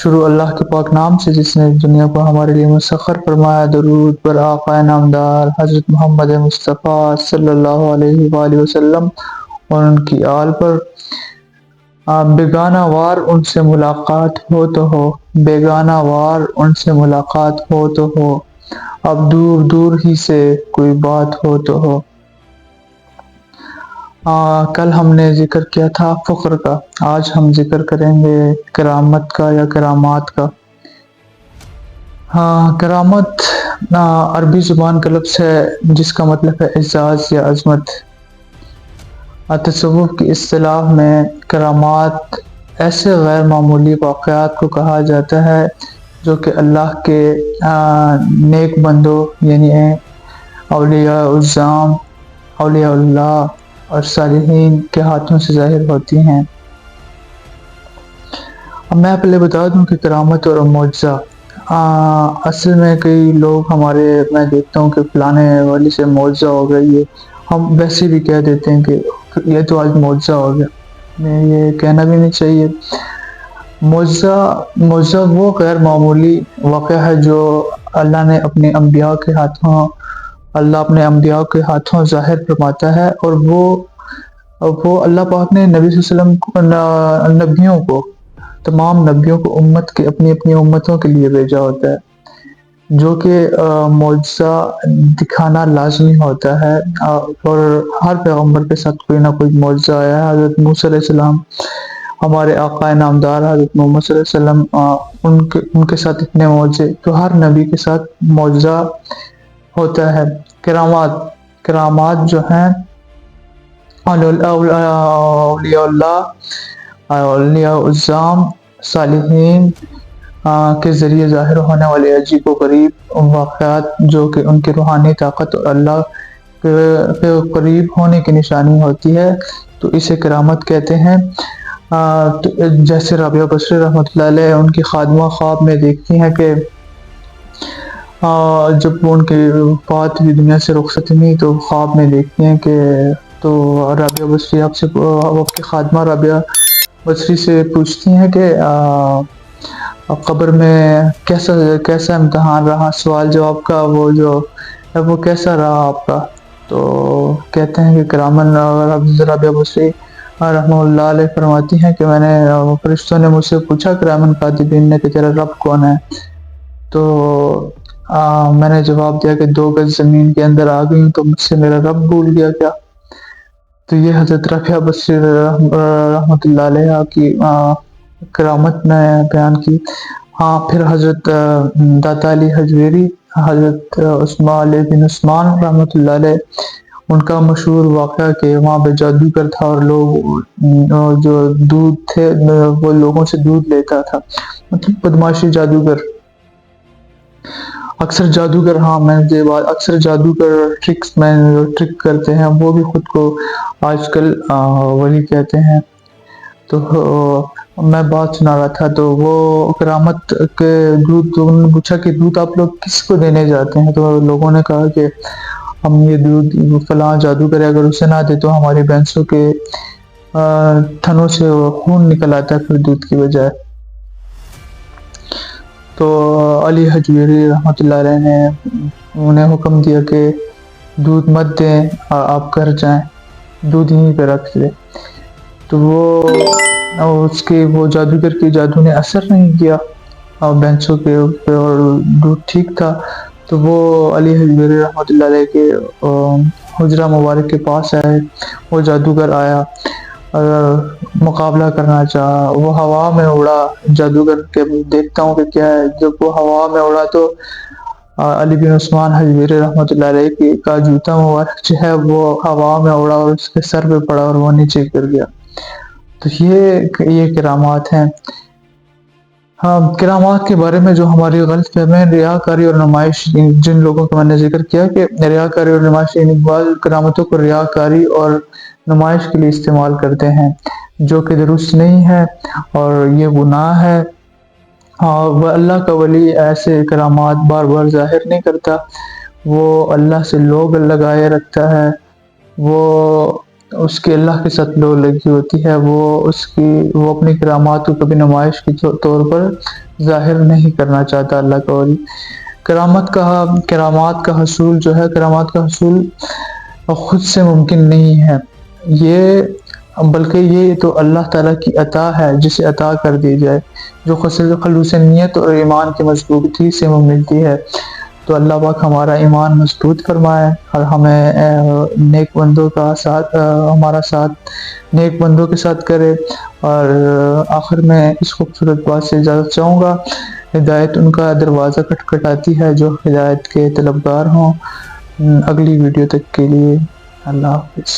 شروع اللہ کے پاک نام سے جس نے دنیا کو ہمارے لیے مسخر فرمایا۔ درود پر آقا نامدار حضرت محمد مصطفیٰ صلی اللہ علیہ وآلہ وسلم اور ان کی آل پر۔ بیگانہ وار ان سے ملاقات ہو تو ہو، بیگانہ وار ان سے ملاقات ہو تو ہو، اب دور دور ہی سے کوئی بات ہو تو ہو۔ کل ہم نے ذکر کیا تھا فقر کا، آج ہم ذکر کریں گے کرامت کا یا کرامات کا۔ کرامت عربی زبان کا لفظ ہے جس کا مطلب ہے اعزاز یا عظمت۔ تصوف کی اصطلاح میں کرامات ایسے غیر معمولی واقعات کو کہا جاتا ہے جو کہ اللہ کے نیک بندوں یعنی اولیاء الظام، اولیاء اللہ اور صالحین کے ہاتھوں سے ظاہر ہوتی ہیں۔ اب میں پہلے بتا دوں کہ کرامت اور معجزہ اصل میں کئی لوگ میں دیکھتا ہوں کہ فلانے والی سے معجزہ ہو گیا، یہ ہم ویسے بھی کہہ دیتے ہیں کہ یہ تو آج معجزہ ہو گیا، یہ کہنا بھی نہیں چاہیے۔ معجزہ وہ غیر معمولی واقعہ ہے جو اللہ اپنے انبیاء کے ہاتھوں ظاہر فرماتا ہے، اور وہ اللہ پاک نے نبی صلی اللہ علیہ وسلم نبیوں کو، تمام نبیوں کو اپنی اپنی امتوں کے لیے بھیجا ہوتا ہے، جو کہ معجزہ دکھانا لازمی ہوتا ہے، اور ہر پیغمبر کے ساتھ کوئی نہ کوئی معجزہ آیا ہے۔ حضرت موسیٰ علیہ السلام، ہمارے آقا نامدار حضرت محمد صلی اللہ علیہ وسلم، ان کے ساتھ اتنے معجزے، تو ہر نبی کے ساتھ معجزہ ہوتا ہے۔ کرامات جو ہیں اولیاء اللہ، اولیاء الظام، صالحین کے ذریعے ظاہر ہونے والے عجیب و غریب واقعات جو کہ ان کی روحانی طاقت اور اللہ کے قریب ہونے کی نشانی ہوتی ہے، تو اسے کرامت کہتے ہیں۔ جیسے رابعہ بصری رحمۃ اللہ علیہ، ان کی خادمہ خواب میں دیکھتی ہیں کہ جب ان کی وفات ہوئی، دنیا سے رخصت ہوئی، تو خواب میں دیکھتی ہیں کہ تو رابعہ بصری آپ کی خادمہ رابعہ بصری سے پوچھتی ہیں کہ قبر میں کیسا امتحان رہا، سوال جواب کا وہ کیسا رہا آپ کا؟ تو کہتے ہیں کہ رابعہ بصری رحمہ اللہ علیہ فرماتی ہیں کہ میں نے فرشتوں نے مجھ سے پوچھا کرامن کاتبین نے کہ تیرا رب کون ہے؟ تو میں نے جواب دیا کہ 2 گز زمین کے اندر آ گئی ہوں، تو مجھ سے میرا رب بھول گیا کیا؟ تو یہ حضرت رابعہ بصری رحمۃ اللہ علیہ کی کرامت نے بیان کی۔ پھر حضرت داتا علی حجویری، حضرت عثمان علیہ بن عثمان رحمۃ اللہ علیہ، ان کا مشہور واقعہ کہ وہاں پہ جادوگر تھا، اور لوگ جو دودھ تھے وہ لوگوں سے دودھ لیتا تھا، مطلب بدماشی جادوگر۔ اکثر جادوگر ٹرک کرتے ہیں، وہ بھی خود کو آج کل ولی کہتے ہیں۔ تو میں بات سنا رہا تھا، تو وہ کرامت کے دودھ، تو انہوں نے پوچھا کہ دودھ آپ لوگ کس کو دینے جاتے ہیں؟ تو لوگوں نے کہا کہ ہم یہ دودھ فلاں جادوگر ہے، اگر اسے نہ دے تو ہماری بھینسوں کے تھنوں سے خون نکل آتا ہے پھر دودھ کی بجائے۔ تو علی حجویری رحمۃ اللہ علیہ نے انہیں حکم دیا کہ دودھ مت دیں، آپ گھر جائیں، دودھ یہیں پہ رکھ دیں۔ تو وہ جادوگر کی جادو نے اثر نہیں کیا بینچوں کے اوپر، اور دودھ ٹھیک تھا۔ تو وہ علی حجویری رحمۃ اللہ علیہ کے حجرہ مبارک کے پاس آئے، وہ جادوگر آیا اور مقابلہ کرنا چاہا، وہ ہوا میں اڑا، جادوگر کے دیکھتا ہوں کہ کیا ہے، جب وہ ہوا میں اڑا تو علی بن عثمان حجویری رحمۃ اللہ علیہ کا جوتا مبارک جو ہے وہ ہوا میں اڑا اور اس کے سر پہ پڑا اور وہ نیچے گر گیا۔ تو یہ کرامات ہیں۔ کرامات کے بارے میں جو ہماری غلط فہمی، ریاکاری اور نمائش، جن لوگوں کا میں نے ذکر کیا کہ ریاکاری اور نمائش، کرامتوں کو ریاکاری اور نمائش کے لیے استعمال کرتے ہیں، جو کہ درست نہیں ہے اور یہ گناہ ہے۔ وہ اللہ کا ولی ایسے کرامات بار بار ظاہر نہیں کرتا، وہ اللہ سے لوگ لگائے رکھتا ہے، وہ اس کی اللہ کے ساتھ لو لگی ہوتی ہے، وہ اپنی کرامات کو کبھی نمائش کے طور پر ظاہر نہیں کرنا چاہتا اللہ کا ولی۔ کرامات کا حصول جو ہے، کرامات کا حصول خود سے ممکن نہیں ہے، بلکہ یہ تو اللہ تعالیٰ کی عطا ہے جسے عطا کر دی جائے، جو خلوص نیت اور ایمان کی مضبوطی سے ملتی ہے۔ تو اللہ پاک ہمارا ایمان مضبوط فرمائے اور ہمیں نیک بندوں کا ساتھ، ہمارا ساتھ نیک بندوں کے ساتھ کرے۔ اور آخر میں اس خوبصورت بات سے اجازت چاہوں گا، ہدایت ان کا دروازہ کھٹکھٹاتی ہے جو ہدایت کے طلبگار ہوں۔ اگلی ویڈیو تک کے لیے اللہ حافظ۔